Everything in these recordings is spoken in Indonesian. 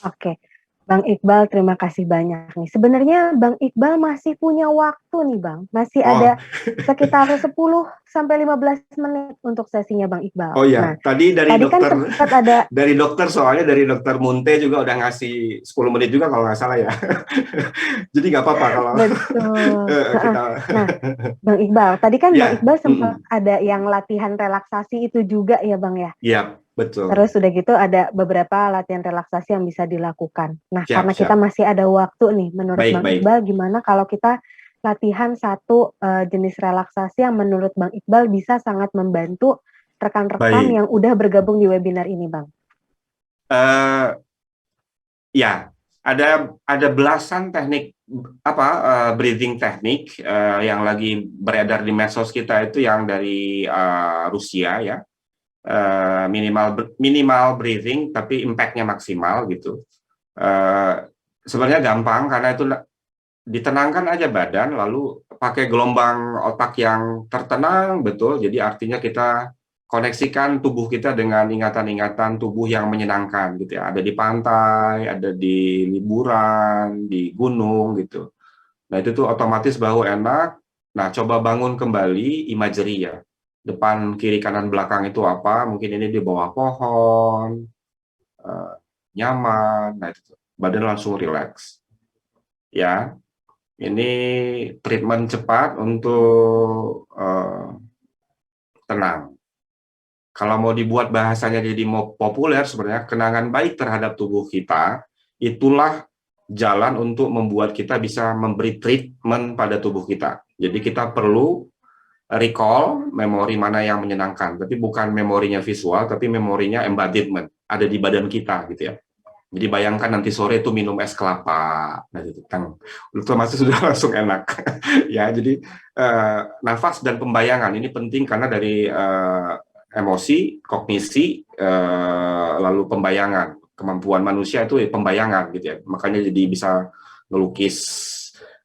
Oke. Bang Iqbal, terima kasih banyak nih. Sebenarnya Bang Iqbal masih punya waktu nih, Bang. Masih Oh, ada sekitar 10 sampai 15 menit untuk sesinya Bang oh Iqbal. ya, Nah, tadi dari tadi kan dokter, sempat ada dari dokter soalnya dari dokter Munte juga udah ngasih 10 menit juga kalau nggak salah ya. Jadi nggak apa-apa kalau betul. Heeh. kita, Nah, Bang Iqbal, tadi kan Bang ya, Iqbal sempat ada yang latihan relaksasi itu juga ya, Bang ya? ya, Terus betul. udah gitu ada beberapa latihan relaksasi yang bisa dilakukan. Nah, Siap, karena kita siap. masih ada waktu nih, menurut Baik, Bang baik. Iqbal gimana kalau kita latihan satu jenis relaksasi yang menurut Bang Iqbal bisa sangat membantu rekan-rekan Baik. yang udah bergabung di webinar ini, Bang? Eh, ya, ada belasan teknik apa breathing teknik yang lagi beredar di medsos kita itu yang dari Rusia ya. Minimal breathing tapi impact-nya maksimal gitu. Eh, Sebenarnya gampang karena itu ditenangkan aja badan lalu pakai gelombang otak yang tertenang betul. Jadi artinya kita koneksikan tubuh kita dengan ingatan-ingatan tubuh yang menyenangkan gitu ya. Ada di pantai, ada di liburan, di gunung gitu. Nah, itu tuh otomatis bahu enak. Nah, coba bangun kembali imagery ya. Depan, kiri, kanan, belakang itu apa? Mungkin ini di bawah pohon, eh, nyaman. Nah, itu tuh. Badan langsung relax. Ya, ini treatment cepat untuk tenang. Kalau mau dibuat bahasanya jadi mau populer, sebenarnya kenangan baik terhadap tubuh kita, itulah jalan untuk membuat kita bisa memberi treatment pada tubuh kita. Jadi kita perlu recall memori mana yang menyenangkan, tapi bukan memorinya visual, tapi memorinya embodiment, ada di badan kita gitu ya. Jadi bayangkan nanti sore itu minum es kelapa, nah itu masih sudah langsung enak. Ya, jadi nafas dan pembayangan ini penting karena dari emosi, kognisi, lalu pembayangan. Kemampuan manusia itu pembayangan gitu ya. Makanya jadi bisa ngelukis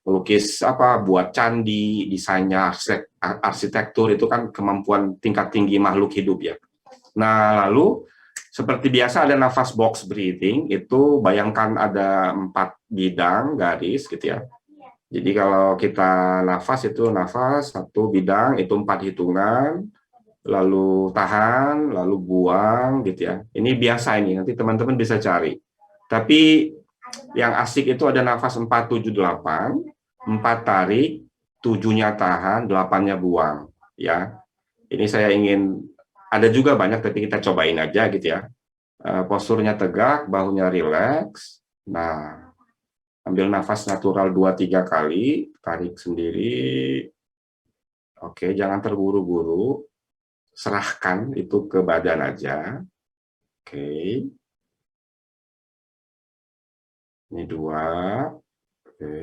melukis apa buat candi, desainnya arsitektur itu kan kemampuan tingkat tinggi makhluk hidup ya. Nah, lalu seperti biasa ada nafas box breathing, itu bayangkan ada 4 bidang garis gitu ya. Jadi kalau kita nafas itu nafas 1 bidang, itu 4 hitungan, lalu tahan, lalu buang gitu ya. Ini biasa ini, nanti teman-teman bisa cari. Tapi yang asik itu ada nafas 4, 7, 8, 4 tarik, 7-nya tahan, 8-nya buang. Ya, ini saya ingin ada juga banyak, tapi kita cobain aja gitu ya. Posturnya tegak, bahunya rileks. Nah, ambil nafas natural 2-3 kali, tarik sendiri. Oke, jangan terburu-buru. Serahkan itu ke badan aja. Oke, ini 2. Oke,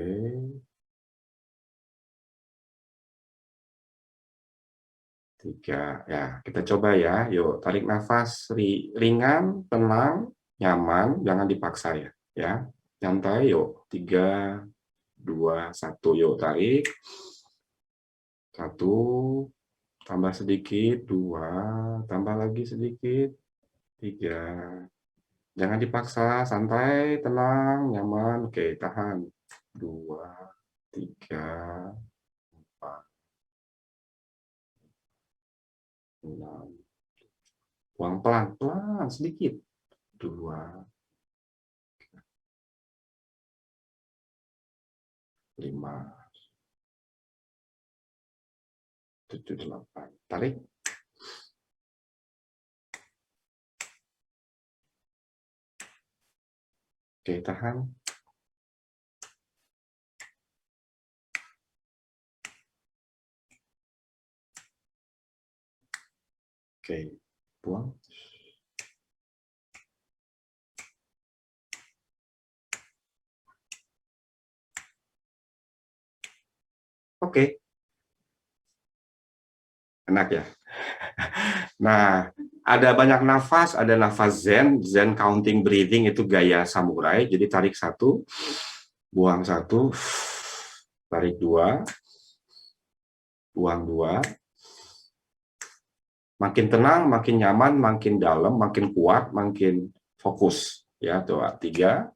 3. Ya, kita coba ya. Yuk, tarik nafas ringan, tenang, nyaman, jangan dipaksa ya. Ya, nyantai yuk. 3, 2, 1. Yuk, tarik. 1, tambah sedikit, 2, tambah lagi sedikit, 3. Jangan dipaksa, santai, tenang, nyaman. Oke, tahan. 2, 3, 4, 6. Buang pelan-pelan sedikit. 2, 5, 7, 8. Tarik. Oke, tahan. Oke, buang. Oke, enak ya. Nah, ada banyak nafas, ada nafas Zen, Zen counting breathing itu gaya samurai. Jadi tarik 1, buang 1, tarik 2, buang 2. Makin tenang, makin nyaman, makin dalam, makin kuat, makin fokus. Ya, coba 3,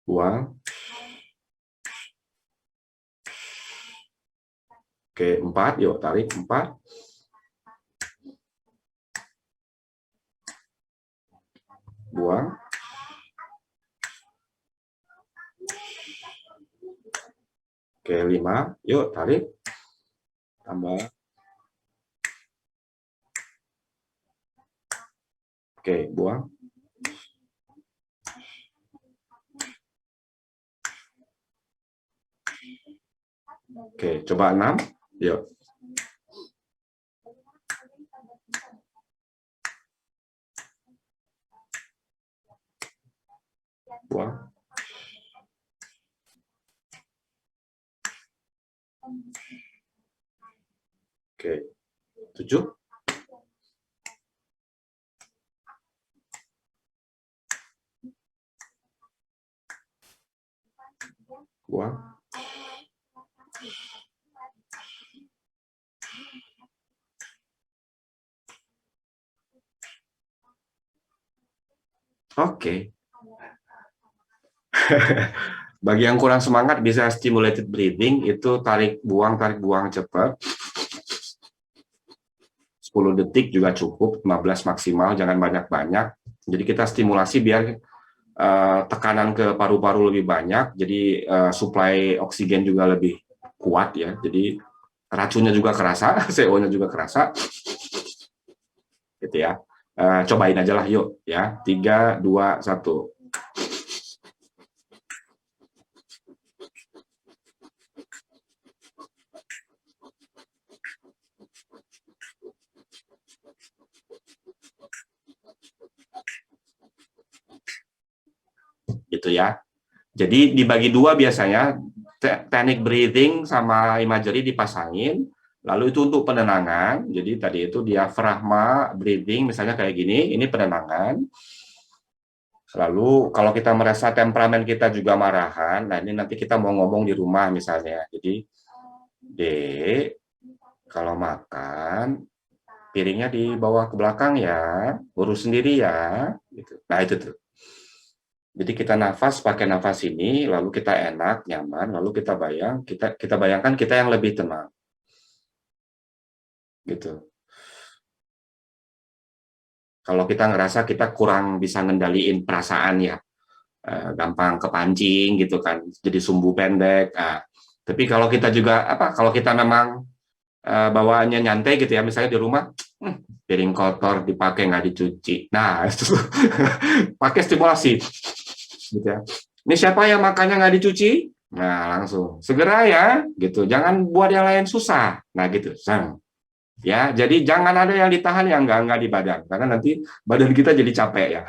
buang. Oke, 4, yuk tarik 4, buang. Oke, 5, yuk tarik, tambah. Oke, buang. Oke, coba 6, yuk. Buang. Oke, 7, buang. Oke. Bagi yang kurang semangat bisa stimulated breathing, itu tarik buang cepat. 10 detik juga cukup, 15 maksimal, jangan banyak-banyak. Jadi kita stimulasi biar tekanan ke paru-paru lebih banyak, jadi suplai oksigen juga lebih kuat ya. Jadi racunnya juga kerasa, CO-nya juga kerasa, gitu ya. Cobain aja lah yuk ya. 3, 2, 1. Gitu ya. Jadi dibagi dua biasanya, teknik breathing sama imagery dipasangin, lalu itu untuk penenangan. Jadi tadi itu diafragma breathing, misalnya kayak gini, ini penenangan. Lalu kalau kita merasa temperamen kita juga marahan, nah ini nanti kita mau ngomong di rumah misalnya. Jadi, Dek, kalau makan, piringnya dibawa ke belakang ya, urus sendiri ya. Gitu. Nah itu tuh. Jadi kita nafas pakai nafas ini, lalu kita enak, nyaman, lalu kita bayangkan kita yang lebih tenang, gitu. Kalau kita ngerasa kita kurang bisa ngendaliin perasaan ya, gampang kepancing gitu kan, jadi sumbu pendek. Nah, tapi kalau kita juga kalau kita memang bawaannya nyantai gitu ya, misalnya di rumah, piring kotor dipakai nggak dicuci. Nah, itu pakai stimulasi, gitu ya. Ini siapa yang makannya nggak dicuci? Nah, langsung segera ya, gitu. Jangan buat yang lain susah. Nah, gitu. Ya, jadi jangan ada yang ditahan yang nggak di badan, karena nanti badan kita jadi capek ya.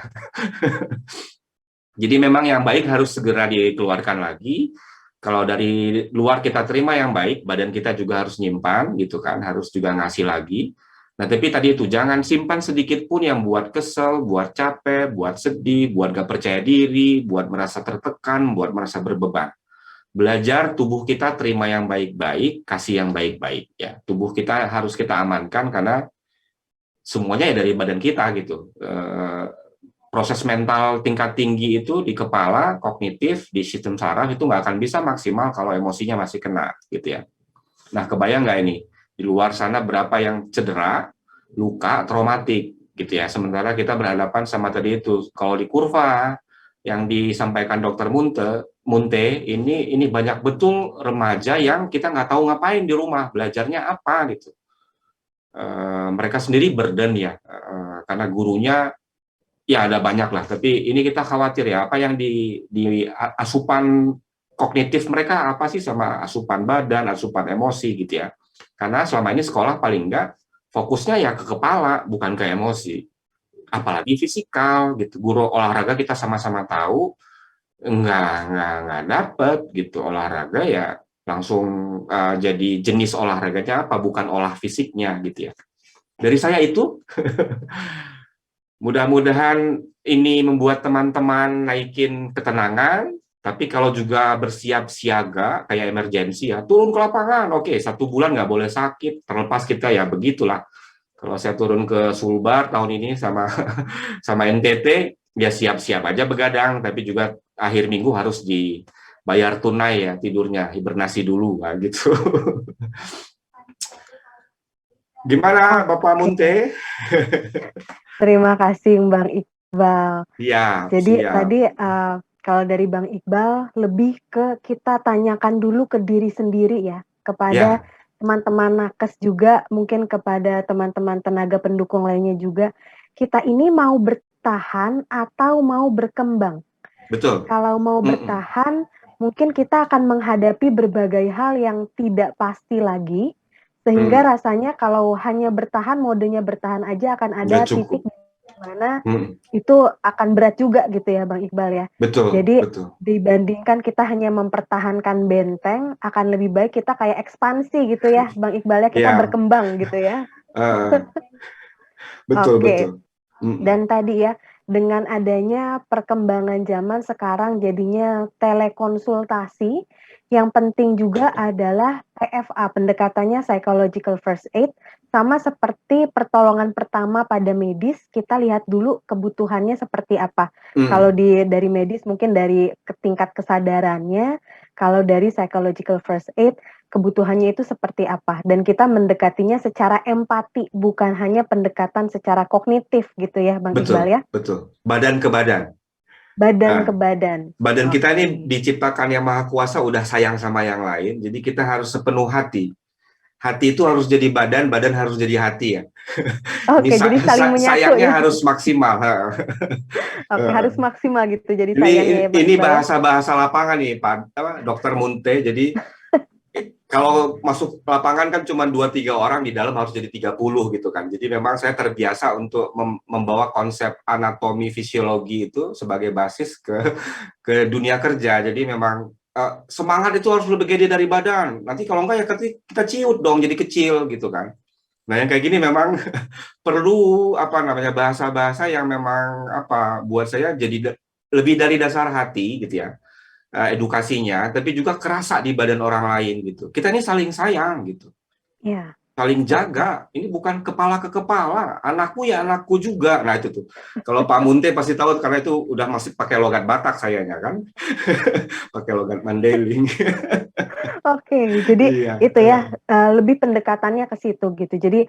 Jadi memang yang baik harus segera dikeluarkan lagi. Kalau dari luar kita terima yang baik, badan kita juga harus nyimpan, gitu kan, harus juga ngasih lagi. Nah, tapi tadi itu jangan simpan sedikit pun yang buat kesel, buat capek, buat sedih, buat gak percaya diri, buat merasa tertekan, buat merasa berbeban. Belajar tubuh kita terima yang baik-baik, kasih yang baik-baik ya. Tubuh kita harus kita amankan karena semuanya ya dari badan kita gitu. Proses mental tingkat tinggi itu di kepala, kognitif, di sistem saraf itu nggak akan bisa maksimal kalau emosinya masih kena, gitu ya. Nah, kebayang nggak ini? Di luar sana berapa yang cedera, luka, traumatik, gitu ya. Sementara kita berhadapan sama tadi itu, kalau di kurva yang disampaikan Dokter Munte ini banyak betul remaja yang kita nggak tahu ngapain di rumah, belajarnya apa gitu. Mereka sendiri burden ya, karena gurunya ya ada banyak lah, tapi ini kita khawatir ya, apa yang di asupan kognitif mereka apa sih sama asupan badan, asupan emosi gitu ya. Karena selama ini sekolah paling enggak fokusnya ya ke kepala, bukan ke emosi. Apalagi fisikal gitu. Guru olahraga kita sama-sama tahu enggak dapet gitu, olahraga ya langsung jadi jenis olahraganya apa, bukan olah fisiknya gitu ya. Dari saya itu mudah-mudahan ini membuat teman-teman naikin ketenangan, tapi kalau juga bersiap siaga, kayak emergensi ya, turun ke lapangan, oke, 1 bulan nggak boleh sakit, terlepas kita ya begitulah, Kalau saya turun ke Sulbar tahun ini sama sama NTT, ya siap-siap aja begadang, tapi juga akhir minggu harus dibayar tunai ya tidurnya, hibernasi dulu, nah, gitu. Gimana Bapak Oke, Munte? terima kasih Bang Iqbal. Siap, Jadi siap. tadi kalau dari Bang Iqbal lebih ke kita tanyakan dulu ke diri sendiri ya, kepada Ya, teman-teman nakes juga, mungkin kepada teman-teman tenaga pendukung lainnya juga, kita ini mau bertahan atau mau berkembang? betul. Kalau mau Mm-mm. bertahan, mungkin kita akan menghadapi berbagai hal yang tidak pasti lagi, sehingga Mm. rasanya kalau hanya bertahan, modenya bertahan aja akan ada Nggak titik cukup. di mana Mm. itu akan berat juga gitu ya Bang Iqbal ya. Betul, Jadi betul. dibandingkan kita hanya mempertahankan benteng, akan lebih baik kita kayak ekspansi gitu ya Bang Iqbal ya, kita Ya, berkembang gitu ya. eh, betul, Oke. betul. Mm-mm. Dan tadi ya, dengan adanya perkembangan zaman sekarang jadinya telekonsultasi, yang penting juga adalah PFA, pendekatannya psychological first aid, sama seperti pertolongan pertama pada medis, kita lihat dulu kebutuhannya seperti apa. Kalau Mm. dari medis mungkin dari tingkat kesadarannya, kalau dari psychological first aid kebutuhannya itu seperti apa, dan kita mendekatinya secara empati, bukan hanya pendekatan secara kognitif gitu ya Bang Iqbal Betul, ya, betul. Badan ke badan. badan ke Nah, badan. badan kita ini Oke. diciptakan yang maha kuasa udah sayang sama yang lain, jadi kita harus sepenuh hati. Hati itu harus jadi badan, badan harus jadi hati ya. Ini Oke, jadi saling menyatu sayangnya ya. harus maksimal. Oke, harus maksimal gitu jadi Ini sayangnya ya Bang ini Iqbal ya. bahasa-bahasa lapangan nih, Pak Dokter Munte. Jadi kalau masuk lapangan kan cuma 2-3 orang, di dalam harus jadi 30 gitu kan. Jadi memang saya terbiasa untuk membawa konsep anatomi fisiologi itu sebagai basis ke dunia kerja. Jadi memang semangat itu harus lebih gede dari badan. Nanti kalau enggak ya kita ciut dong jadi kecil gitu kan. Nah, yang kayak gini memang perlu apa namanya bahasa-bahasa yang memang apa buat saya jadi lebih dari dasar hati gitu ya, edukasinya, tapi juga kerasa di badan orang lain gitu. Kita ini saling sayang gitu, Iya, saling oke. jaga. Ini bukan kepala ke kepala, anakku ya anakku juga. Nah itu tuh, kalau Pak Munte pasti tahu karena itu udah masih pakai logat Batak sayanya kan, pakai logat Mandailing. Oke, jadi Iya, itu ya, lebih pendekatannya ke situ gitu. Jadi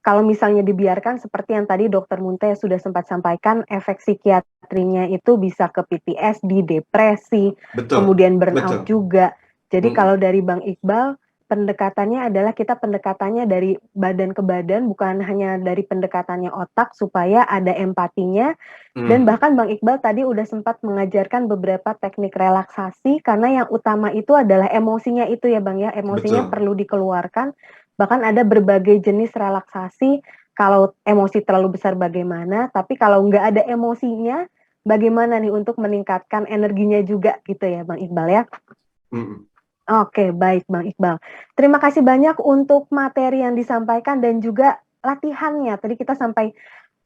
kalau misalnya dibiarkan seperti yang tadi Dokter Munte sudah sempat sampaikan, efek psikiatrinya itu bisa ke PTSD, depresi, betul, kemudian burnout betul. juga. Jadi kalau Mm-mm. dari Bang Iqbal, pendekatannya adalah kita pendekatannya dari badan ke badan, bukan hanya dari pendekatannya otak, supaya ada empatinya. Dan Mm. bahkan Bang Iqbal tadi udah sempat mengajarkan beberapa teknik relaksasi, karena yang utama itu adalah emosinya itu ya Bang ya, emosinya Betul. perlu dikeluarkan. Bahkan ada berbagai jenis relaksasi, kalau emosi terlalu besar bagaimana, tapi kalau nggak ada emosinya, bagaimana nih untuk meningkatkan energinya juga gitu ya Bang Iqbal ya. Mm-mm. Oke, baik Bang Iqbal. Terima kasih banyak untuk materi yang disampaikan dan juga latihannya. Tadi kita sampai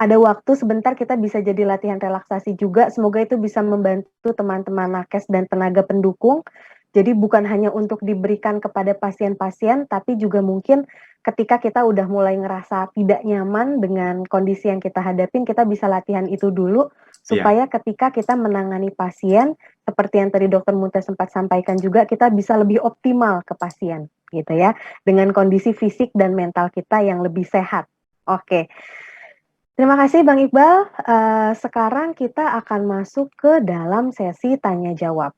ada waktu sebentar kita bisa jadi latihan relaksasi juga. Semoga itu bisa membantu teman-teman nakes dan tenaga pendukung. Jadi bukan hanya untuk diberikan kepada pasien-pasien, tapi juga mungkin ketika kita udah mulai ngerasa tidak nyaman dengan kondisi yang kita hadapin, kita bisa latihan itu dulu Iya. supaya ketika kita menangani pasien, seperti yang tadi Dokter Munte sempat sampaikan juga, kita bisa lebih optimal ke pasien, gitu ya, dengan kondisi fisik dan mental kita yang lebih sehat. Oke, terima kasih Bang Iqbal. Sekarang kita akan masuk ke dalam sesi tanya jawab.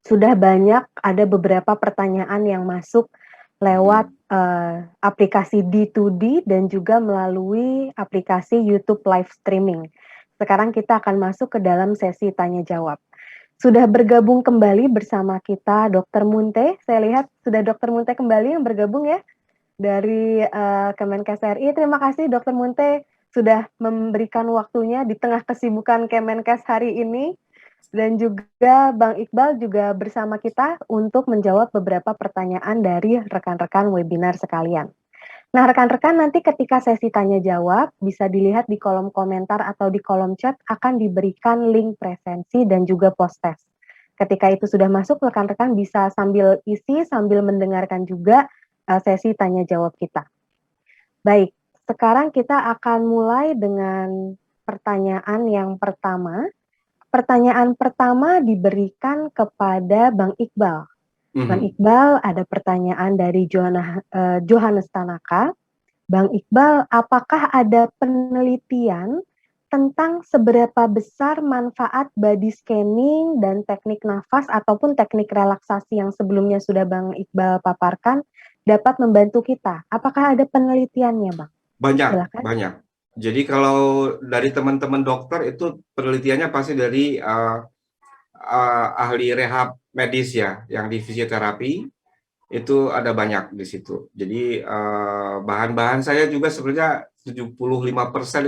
Sudah banyak ada beberapa pertanyaan yang masuk lewat Mm. aplikasi D2D dan juga melalui aplikasi YouTube live streaming. Sekarang kita akan masuk ke dalam sesi tanya jawab. Sudah bergabung kembali bersama kita Dokter Munte. Saya lihat sudah Dokter Munte kembali yang bergabung ya dari Kemenkes RI. Terima kasih Dokter Munte sudah memberikan waktunya di tengah kesibukan Kemenkes hari ini. Dan juga Bang Iqbal juga bersama kita untuk menjawab beberapa pertanyaan dari rekan-rekan webinar sekalian. Nah, rekan-rekan nanti ketika sesi tanya jawab bisa dilihat di kolom komentar atau di kolom chat akan diberikan link presensi dan juga post test. Ketika itu sudah masuk, rekan-rekan bisa sambil isi, sambil mendengarkan juga sesi tanya jawab kita. Baik, sekarang kita akan mulai dengan pertanyaan yang pertama. Pertanyaan pertama diberikan kepada Bang Iqbal. Bang Iqbal, ada pertanyaan dari Johannes Tanaka. Bang Iqbal, apakah ada penelitian tentang seberapa besar manfaat body scanning dan teknik nafas ataupun teknik relaksasi yang sebelumnya sudah Bang Iqbal paparkan dapat membantu kita? Apakah ada penelitiannya, Bang? Banyak, Silakan. banyak. Jadi kalau dari teman-teman dokter itu penelitiannya pasti dari ahli rehab medis ya, yang di fisioterapi itu ada banyak di situ. Jadi bahan-bahan saya juga sebenarnya 75%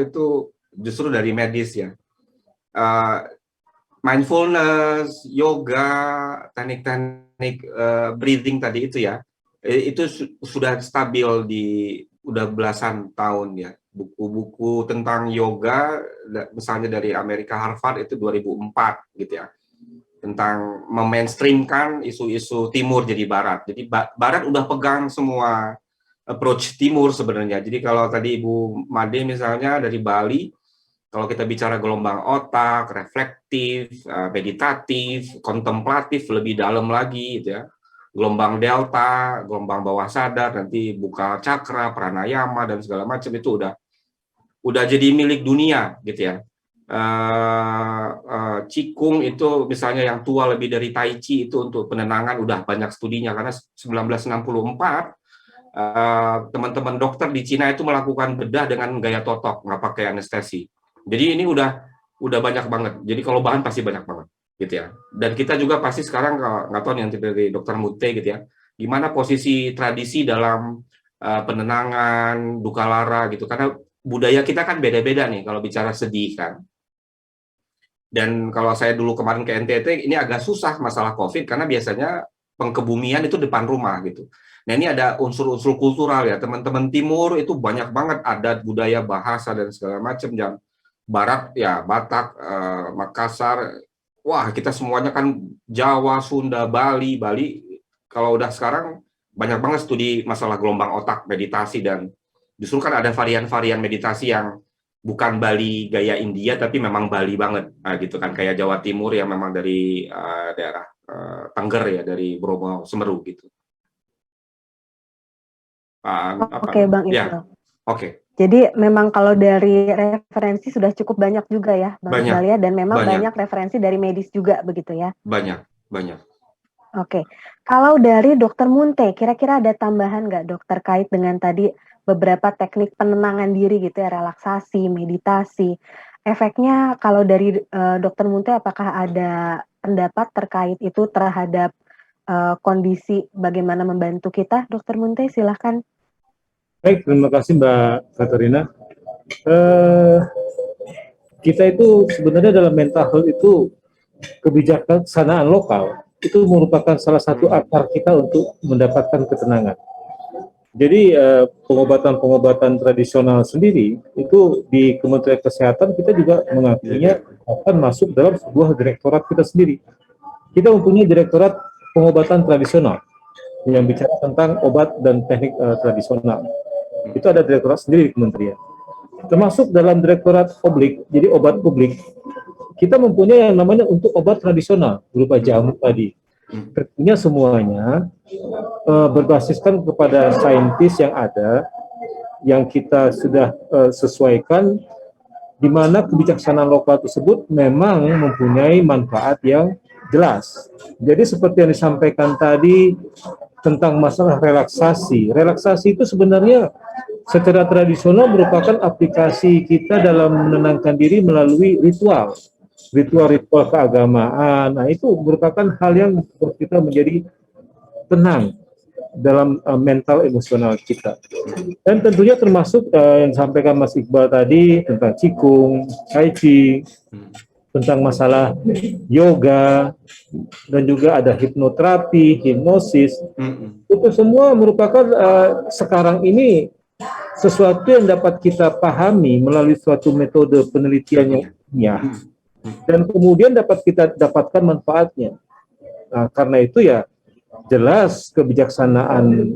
itu justru dari medis ya. Mindfulness, yoga, teknik-teknik breathing tadi itu ya, itu sudah stabil di udah belasan tahun ya. Buku-buku tentang yoga misalnya dari Amerika Harvard itu 2004 gitu ya, tentang memainstreamkan isu-isu timur jadi barat. Jadi barat udah pegang semua approach timur sebenarnya. Jadi kalau tadi Ibu Made misalnya dari Bali, kalau kita bicara gelombang otak, reflektif, meditatif, kontemplatif lebih dalam lagi gitu ya. Gelombang delta, gelombang bawah sadar, nanti buka cakra, pranayama dan segala macam itu udah jadi milik dunia gitu ya. Qigong itu misalnya yang tua lebih dari Tai Chi itu untuk penenangan udah banyak studinya, karena 1964 teman-teman dokter di Cina itu melakukan bedah dengan gaya totok, nggak pakai anestesi. Jadi ini udah banyak banget. Jadi kalau bahan pasti banyak banget gitu ya. Dan kita juga pasti sekarang nggak tahu yang dari dokter Mute gitu ya, gimana posisi tradisi dalam penenangan duka lara gitu, karena budaya kita kan beda-beda nih kalau bicara sedih kan. Dan kalau saya dulu kemarin ke NTT, ini agak susah masalah COVID, karena biasanya pengkebumian itu depan rumah gitu. Nah ini ada unsur-unsur kultural ya, teman-teman timur itu banyak banget adat, budaya, bahasa, dan segala macam. Yang barat ya Batak, Makassar, wah kita semuanya kan Jawa, Sunda, Bali, kalau udah sekarang banyak banget studi masalah gelombang otak, meditasi, dan justru kan ada varian-varian meditasi yang bukan Bali gaya India, tapi memang Bali banget, gitu kan, kayak Jawa Timur yang memang dari daerah Tengger ya, dari Bromo Semeru gitu. Oke, Bang Ya, Iqbal. oke. Jadi memang kalau dari referensi sudah cukup banyak juga ya, Bang Banyak, Iqbal ya, dan memang banyak, banyak referensi dari medis juga begitu ya. banyak. Oke, kalau dari Dokter Munte, kira-kira ada tambahan nggak dok terkait dengan tadi beberapa teknik penenangan diri gitu ya, relaksasi, meditasi. Efeknya kalau dari Dokter Munte, apakah ada pendapat terkait itu terhadap kondisi bagaimana membantu kita, Dokter Munte? Silahkan. Baik, terima kasih Mbak Katerina. Kita itu sebenarnya dalam mental health itu kebijaksanaan lokal itu merupakan salah satu akar kita untuk mendapatkan ketenangan. Jadi pengobatan-pengobatan tradisional sendiri itu di Kementerian Kesehatan kita juga mengakuinya akan masuk dalam sebuah direktorat kita sendiri. Kita mempunyai direktorat pengobatan tradisional yang bicara tentang obat dan teknik tradisional. Itu ada direktorat sendiri di kementerian. Termasuk dalam direktorat publik, jadi obat publik, kita mempunyai yang namanya untuk obat tradisional berupa jamu tadi. Tentunya semuanya berbasiskan kepada saintis yang ada, yang kita sudah sesuaikan, di mana kebijaksanaan lokal tersebut memang mempunyai manfaat yang jelas. Jadi seperti yang disampaikan tadi tentang masalah relaksasi. Relaksasi itu sebenarnya secara tradisional merupakan aplikasi kita dalam menenangkan diri melalui ritual keagamaan. Nah, itu merupakan hal yang membuat kita menjadi tenang dalam mental emosional kita. Dan tentunya termasuk yang disampaikan Mas Iqbal tadi tentang Qigong, Tai Chi, tentang masalah yoga, dan juga ada hipnoterapi, hipnosis. Itu semua merupakan sekarang ini sesuatu yang dapat kita pahami melalui suatu metode penelitian yang ilmiah, dan kemudian dapat kita dapatkan manfaatnya. Nah, karena itu ya jelas kebijaksanaan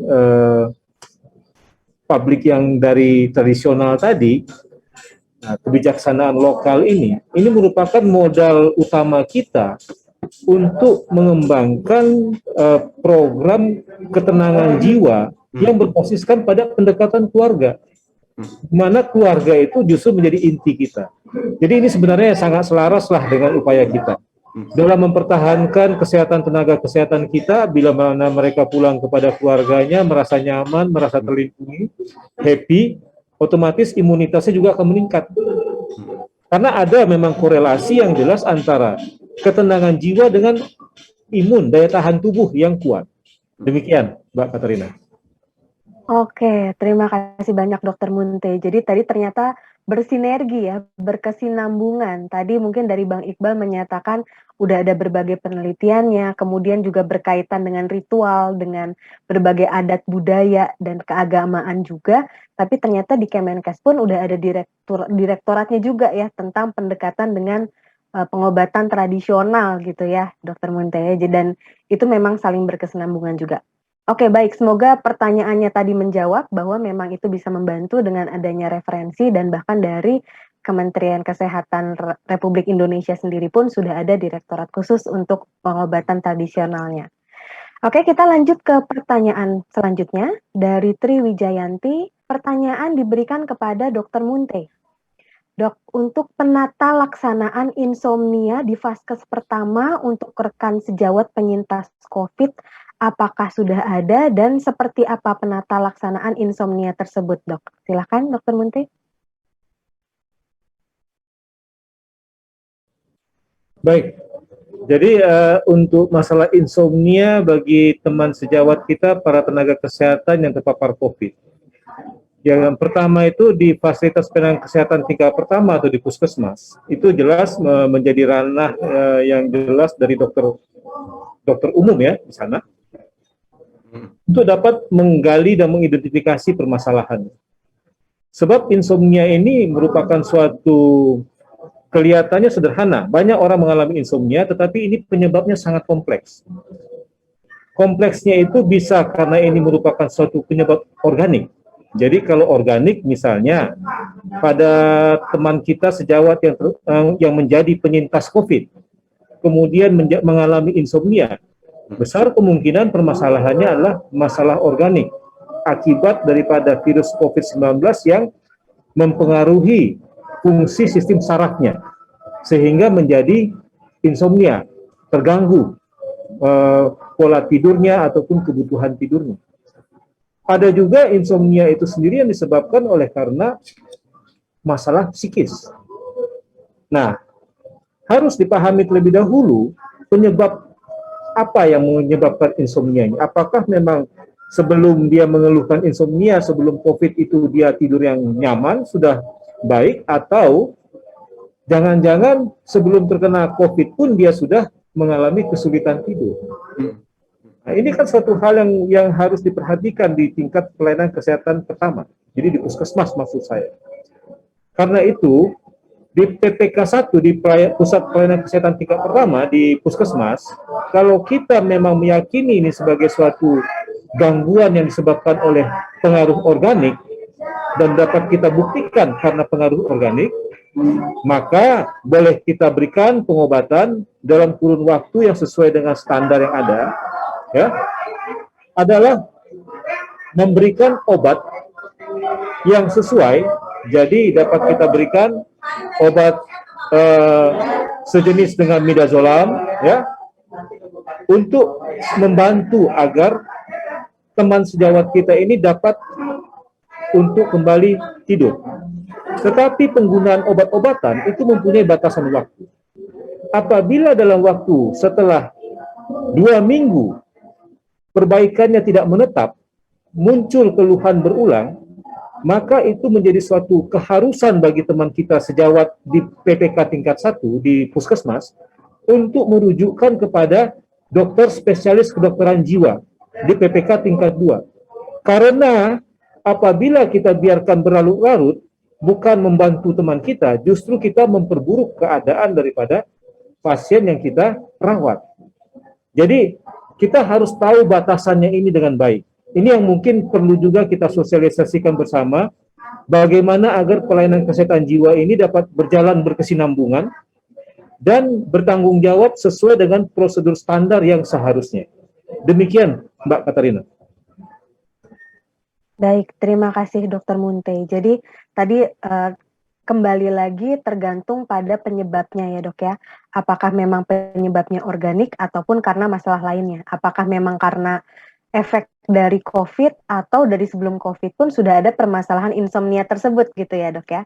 publik yang dari tradisional tadi, nah, kebijaksanaan lokal ini merupakan modal utama kita untuk mengembangkan program ketenangan jiwa yang berposisikan pada pendekatan keluarga, di mana keluarga itu justru menjadi inti kita. Jadi ini sebenarnya sangat selaras lah dengan upaya kita dalam mempertahankan kesehatan tenaga kesehatan kita. Bila mana mereka pulang kepada keluarganya merasa nyaman, merasa terlindungi, happy, otomatis imunitasnya juga akan meningkat. Karena ada memang korelasi yang jelas antara ketenangan jiwa dengan imun, daya tahan tubuh yang kuat. Demikian, Mbak Katarina. Oke, terima kasih banyak Dokter Munte. Jadi tadi ternyata bersinergi ya, berkesinambungan. Tadi mungkin dari Bang Iqbal menyatakan udah ada berbagai penelitiannya, kemudian juga berkaitan dengan ritual, dengan berbagai adat budaya dan keagamaan juga. Tapi ternyata di Kemenkes pun udah ada direktoratnya juga ya tentang pendekatan dengan pengobatan tradisional gitu ya, Dokter Munte. Dan itu memang saling berkesinambungan juga. Oke, baik. Semoga pertanyaannya tadi menjawab bahwa memang itu bisa membantu dengan adanya referensi dan bahkan dari Kementerian Kesehatan Republik Indonesia sendiri pun sudah ada direktorat khusus untuk pengobatan tradisionalnya. Oke, kita lanjut ke pertanyaan selanjutnya dari Tri Wijayanti. Pertanyaan diberikan kepada Dr. Munte. Dok, untuk penata laksanaan insomnia di vaskes pertama untuk rekan sejawat penyintas COVID, apakah sudah ada dan seperti apa penata laksanaan insomnia tersebut, Dok? Silakan, Dr. Munte. Baik, jadi untuk masalah insomnia bagi teman sejawat kita, para tenaga kesehatan yang terpapar COVID. Yang pertama itu di fasilitas pelayanan kesehatan tingkat pertama atau di puskesmas, itu jelas menjadi ranah yang jelas dari dokter umum ya di sana, untuk dapat menggali dan mengidentifikasi permasalahan. Sebab insomnia ini merupakan suatu kelihatannya sederhana. Banyak orang mengalami insomnia, tetapi ini penyebabnya sangat kompleks. Kompleksnya itu bisa karena ini merupakan suatu penyebab organik. Jadi kalau organik misalnya pada teman kita sejawat yang menjadi penyintas COVID, kemudian mengalami insomnia, besar kemungkinan permasalahannya adalah masalah organik akibat daripada virus COVID-19 yang mempengaruhi fungsi sistem sarafnya sehingga menjadi insomnia, terganggu pola tidurnya ataupun kebutuhan tidurnya. Ada juga insomnia itu sendiri yang disebabkan oleh karena masalah psikis. Nah, harus dipahami terlebih dahulu penyebab apa yang menyebabkan insomnia ini. Apakah memang sebelum dia mengeluhkan insomnia, sebelum COVID itu dia tidur yang nyaman, sudah baik, atau jangan-jangan sebelum terkena COVID pun dia sudah mengalami kesulitan tidur. Nah, ini kan suatu hal yang harus diperhatikan di tingkat pelayanan kesehatan pertama. Jadi di puskesmas maksud saya. Karena itu, di PPK 1, di Pusat Pelayanan Kesehatan tingkat pertama, di puskesmas, kalau kita memang meyakini ini sebagai suatu gangguan yang disebabkan oleh pengaruh organik, dan dapat kita buktikan karena pengaruh organik, maka boleh kita berikan pengobatan dalam kurun waktu yang sesuai dengan standar yang ada, ya, adalah memberikan obat yang sesuai. Jadi dapat kita berikan obat sejenis dengan midazolam, ya, untuk membantu agar teman sejawat kita ini dapat untuk kembali tidur. Tetapi penggunaan obat-obatan itu mempunyai batasan waktu. Apabila dalam waktu setelah 2 minggu perbaikannya tidak menetap, muncul keluhan berulang, maka itu menjadi suatu keharusan bagi teman kita sejawat di PPK tingkat 1 di puskesmas untuk merujukkan kepada dokter spesialis kedokteran jiwa di PPK tingkat 2. Karena apabila kita biarkan berlarut-larut, bukan membantu teman kita, justru kita memperburuk keadaan daripada pasien yang kita rawat. Jadi kita harus tahu batasannya ini dengan baik. Ini yang mungkin perlu juga kita sosialisasikan bersama, bagaimana agar pelayanan kesehatan jiwa ini dapat berjalan berkesinambungan dan bertanggung jawab sesuai dengan prosedur standar yang seharusnya. Demikian, Mbak Katarina. Baik, terima kasih Dokter Munte. Jadi tadi kembali lagi tergantung pada penyebabnya ya Dok ya. Apakah memang penyebabnya organik ataupun karena masalah lainnya. Apakah memang karena efek dari COVID atau dari sebelum COVID pun sudah ada permasalahan insomnia tersebut gitu ya Dok ya.